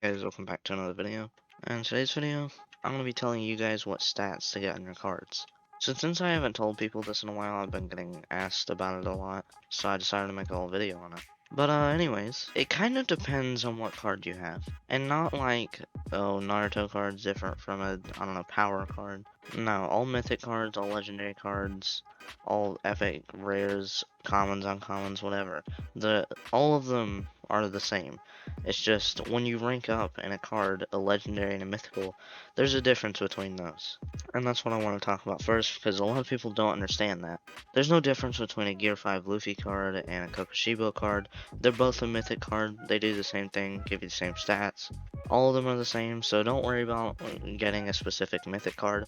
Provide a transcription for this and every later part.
Hey guys, welcome back to another video. And in today's video, I'm going to be telling you guys what stats to get on your cards. So since I haven't told people this in a while, I've been getting asked about it a lot, so I decided to make a whole video on it. But anyways, it kind of depends on what card you have. And not like, oh, Naruto card's different from a, I don't know, power card. No, all mythic cards, all legendary cards, all epic, rares, commons, uncommons, whatever. All of them are the same. It's just when you rank up in a card, a legendary and a mythical, there's a difference between those. And that's what I want to talk about first, because a lot of people don't understand that. There's no difference between a Gear 5 Luffy card and a Kokushibo card. They're both a mythic card, they do the same thing, give you the same stats. All of them are the same, so don't worry about getting a specific mythic card.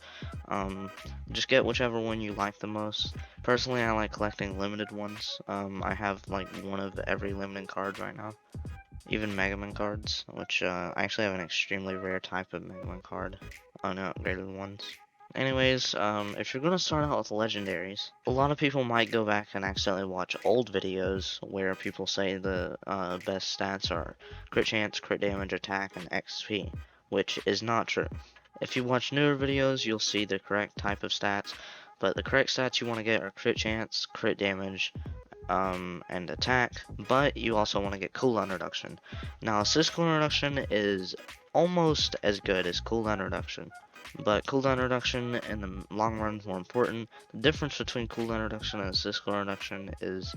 Just get whichever one you like the most. Personally, I like collecting limited ones. I have like one of every limited card right now. Even Mega Man cards, which I actually have an extremely rare type of Mega Man card, unupgraded ones. Anyways, if you're gonna start out with legendaries, a lot of people might go back and accidentally watch old videos where people say the best stats are crit chance, crit damage, attack, and XP, which is not true. If you watch newer videos, you'll see the correct type of stats, but the correct stats you want to get are crit chance, crit damage, and attack, but you also want to get cooldown reduction. Now, assist cooldown reduction is almost as good as cooldown reduction, but cooldown reduction in the long run is more important. The difference between cooldown reduction and assist cooldown reduction is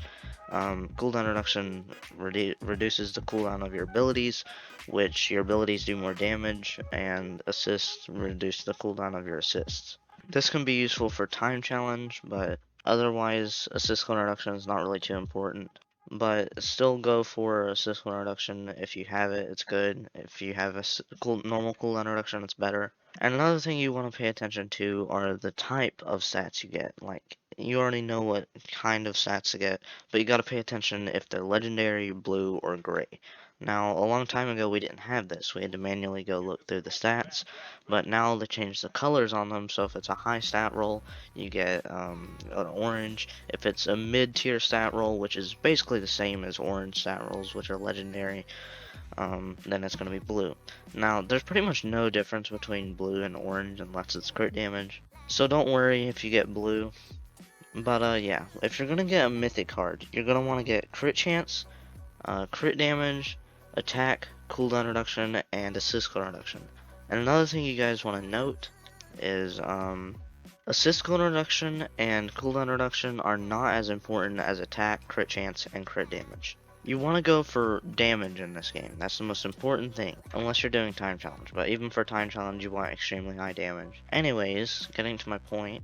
cooldown reduction reduces the cooldown of your abilities, which your abilities do more damage, and assist reduce the cooldown of your assists. This can be useful for time challenge, but otherwise, assist cooldown reduction is not really too important. But still go for assist cooldown reduction if you have it, it's good. If you have a normal cooldown reduction, it's better. And another thing you want to pay attention to are the type of stats you get. Like, you already know what kind of stats to get, but you gotta pay attention if they're legendary, blue, or gray. Now, a long time ago, we didn't have this. We had to manually go look through the stats, but now they changed the colors on them, so if it's a high stat roll, you get an orange. If it's a mid-tier stat roll, which is basically the same as orange stat rolls, which are legendary, then it's going to be blue. Now, there's pretty much no difference between blue and orange unless it's crit damage, so don't worry if you get blue. But yeah, if you're going to get a mythic card, you're going to want to get crit chance, crit damage, attack, cooldown reduction, and assist cooldown reduction. And another thing you guys want to note is assist cooldown reduction and cooldown reduction are not as important as attack, crit chance, and crit damage. You want to go for damage in this game. That's the most important thing, unless you're doing time challenge. But even for time challenge, you want extremely high damage. Anyways, getting to my point,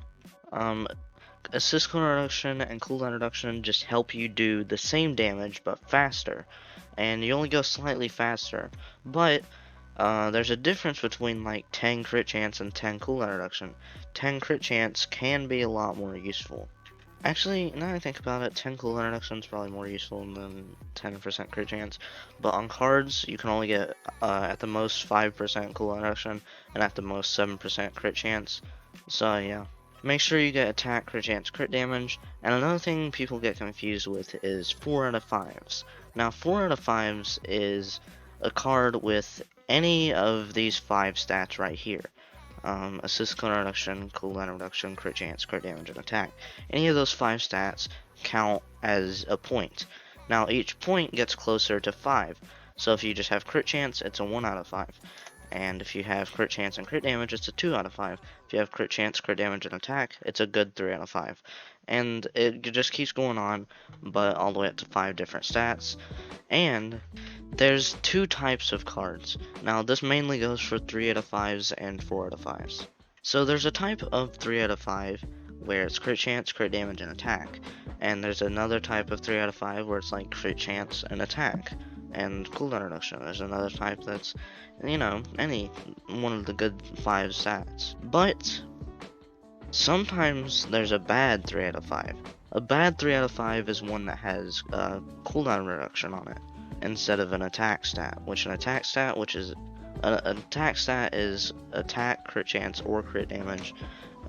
assist cooldown reduction and cooldown reduction just help you do the same damage but faster, and you only go slightly faster. But there's a difference between like 10 crit chance and 10 cooldown reduction. 10 crit chance can be a lot more useful. Actually, now I think about it, 10 cooldown reduction is probably more useful than 10% crit chance. But on cards, you can only get at the most 5% cooldown reduction and at the most 7% crit chance. So yeah. Make sure you get attack, crit chance, crit damage. And another thing people get confused with is 4 out of 5s. Now 4 out of 5s is a card with any of these 5 stats right here. Assist cooldown reduction, cooldown reduction, crit chance, crit damage, and attack. Any of those 5 stats count as a point. Now each point gets closer to 5. So if you just have crit chance, it's a 1 out of 5. And if you have crit chance and crit damage, it's a 2 out of 5. If you have crit chance, crit damage, and attack, it's a good 3 out of 5. And it just keeps going on, but all the way up to 5 different stats. And there's 2 types of cards. Now, this mainly goes for 3 out of 5s and 4 out of 5s. So there's a type of 3 out of 5 where it's crit chance, crit damage, and attack. And there's another type of 3 out of 5 where it's like crit chance and attack and cooldown reduction. There's another type that's, you know, any one of the good 5 stats. But sometimes there's a bad 3 out of 5. A bad 3 out of 5 is one that has cooldown reduction on it instead of an attack stat, which an attack stat is attack, crit chance, or crit damage.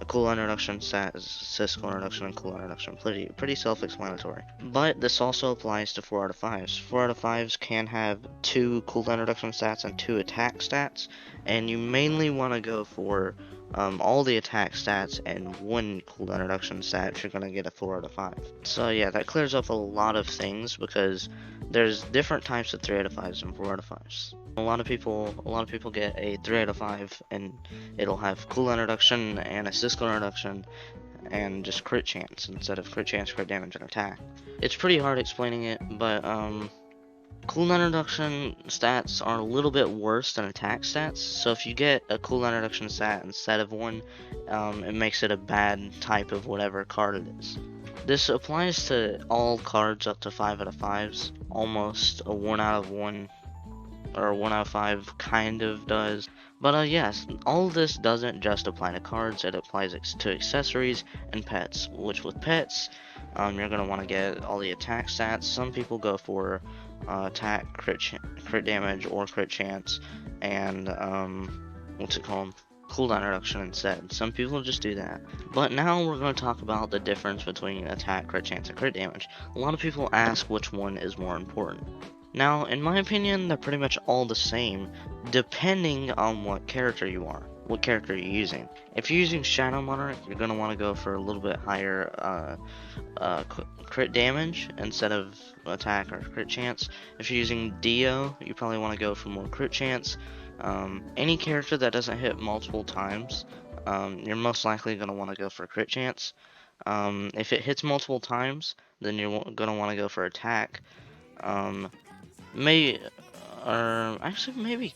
A cooldown reduction stat is Syscall reduction and cooldown reduction. Pretty self-explanatory. But this also applies to 4 out of 5s. 4 out of 5s can have 2 cooldown reduction stats and 2 attack stats, and you mainly want to go for all the attack stats and 1 cooldown reduction stat if you're going to get a 4 out of 5. So yeah, that clears up a lot of things because there's different types of 3 out of 5s and 4 out of 5s. A lot of people get a 3 out of 5 and it'll have cooldown reduction and a Syscall reduction and just crit chance instead of crit chance, crit damage, and attack. It's pretty hard explaining it, but cooldown reduction stats are a little bit worse than attack stats. So if you get a cooldown reduction stat instead of one, it makes it a bad type of whatever card it is. This applies to all cards up to 5 out of 5s. Almost a 1 out of 1 or 1 out of 5 kind of does. But yes, all of this doesn't just apply to cards, it applies to accessories and pets, which with pets, you're going to want to get all the attack stats. Some people go for attack, crit damage, or crit chance, and what's it called? Cooldown reduction instead. Some people just do that. But now we're going to talk about the difference between attack, crit chance, and crit damage. A lot of people ask which one is more important. Now, in my opinion, they're pretty much all the same, depending on what character you are, what character you're using. If you're using Shadow Monarch, you're going to want to go for a little bit higher crit damage instead of attack or crit chance. If you're using Dio, you probably want to go for more crit chance. Any character that doesn't hit multiple times, you're most likely going to want to go for crit chance. If it hits multiple times, then you're going to want to go for attack. Maybe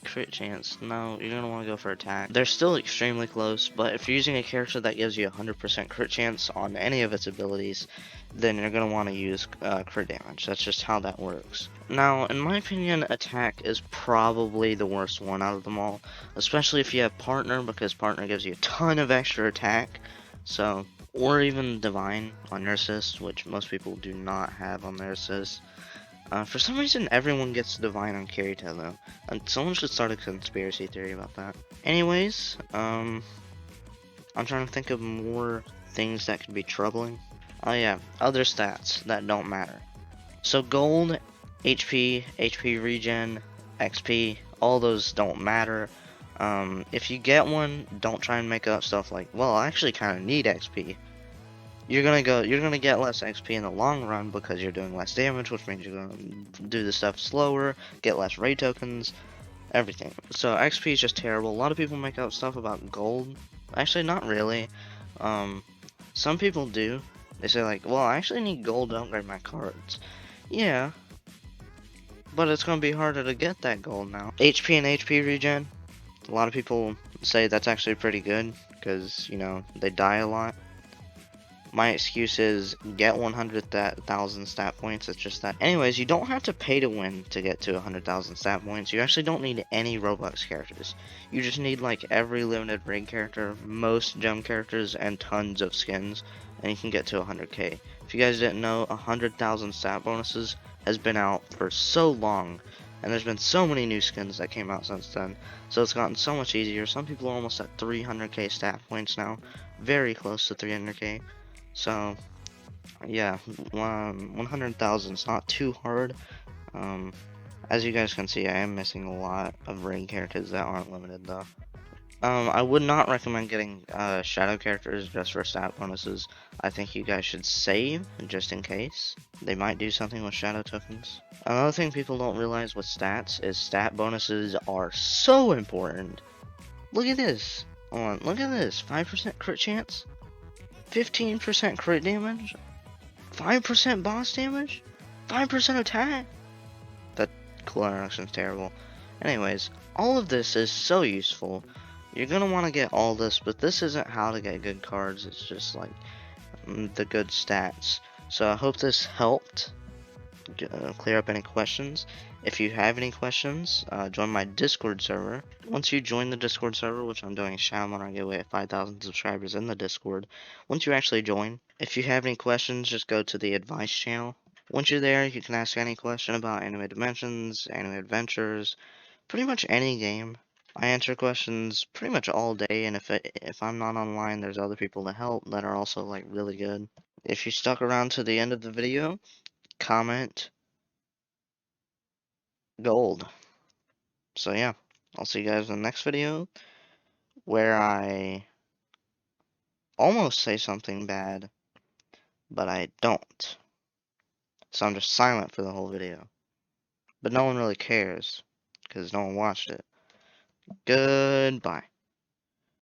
crit chance. No, you're gonna want to go for attack. They're still extremely close, but if you're using a character that gives you 100% crit chance on any of its abilities, then you're gonna want to use crit damage. That's just how that works. Now, in my opinion, attack is probably the worst one out of them all, especially if you have partner, because partner gives you a ton of extra attack. So, or even divine on your assist, which most people do not have on their assist. For some reason, everyone gets divine on Kirito though, and someone should start a conspiracy theory about that. Anyways, I'm trying to think of more things that could be troubling. Oh yeah, other stats that don't matter. So gold, HP, HP regen, XP, all those don't matter. If you get one, don't try and make up stuff like, well, I actually kind of need XP. You're gonna get less XP in the long run because you're doing less damage, which means you're gonna do the stuff slower, get less raid tokens, everything. So XP is just terrible. A lot of people make up stuff about gold. Actually, not really. Some people do. They say like, well, I actually need gold to upgrade my cards. Yeah, but it's gonna be harder to get that gold now. HP and HP regen. A lot of people say that's actually pretty good because, you know, they die a lot. My excuse is get 100,000 stat points. It's just that. Anyways, you don't have to pay to win to get to 100,000 stat points. You actually don't need any Roblox characters. You just need like every limited raid character, most gem characters, and tons of skins, and you can get to 100k. If you guys didn't know, 100,000 stat bonuses has been out for so long, and there's been so many new skins that came out since then. So it's gotten so much easier. Some people are almost at 300k stat points now, very close to 300k. So, yeah, 100,000 is not too hard. As you guys can see, I am missing a lot of raid characters that aren't limited, though. I would not recommend getting shadow characters just for stat bonuses. I think you guys should save, just in case. They might do something with shadow tokens. Another thing people don't realize with stats is stat bonuses are so important. Look at this. Hold on, look at this. 5% crit chance. 15% crit damage, 5% boss damage, 5% attack. That cooldown reduction is terrible. Anyways, all of this is so useful. You're gonna want to get all this, but this isn't how to get good cards. It's just like the good stats. So I hope this helped clear up any questions. If you have any questions, join my Discord server. Once you join the Discord server, which I'm doing a Shadow Monarch giveaway at 5,000 subscribers in the Discord, once you actually join, if you have any questions, just go to the advice channel. Once you're there, you can ask any question about Anime Dimensions, Anime Adventures, pretty much any game. I answer questions pretty much all day, and if I'm not online, there's other people to help that are also like really good. If you stuck around to the end of the video, comment gold. So yeah, I'll see you guys in the next video where I almost say something bad, but I don't. So I'm just silent for the whole video. But no one really cares, because no one watched it. Goodbye.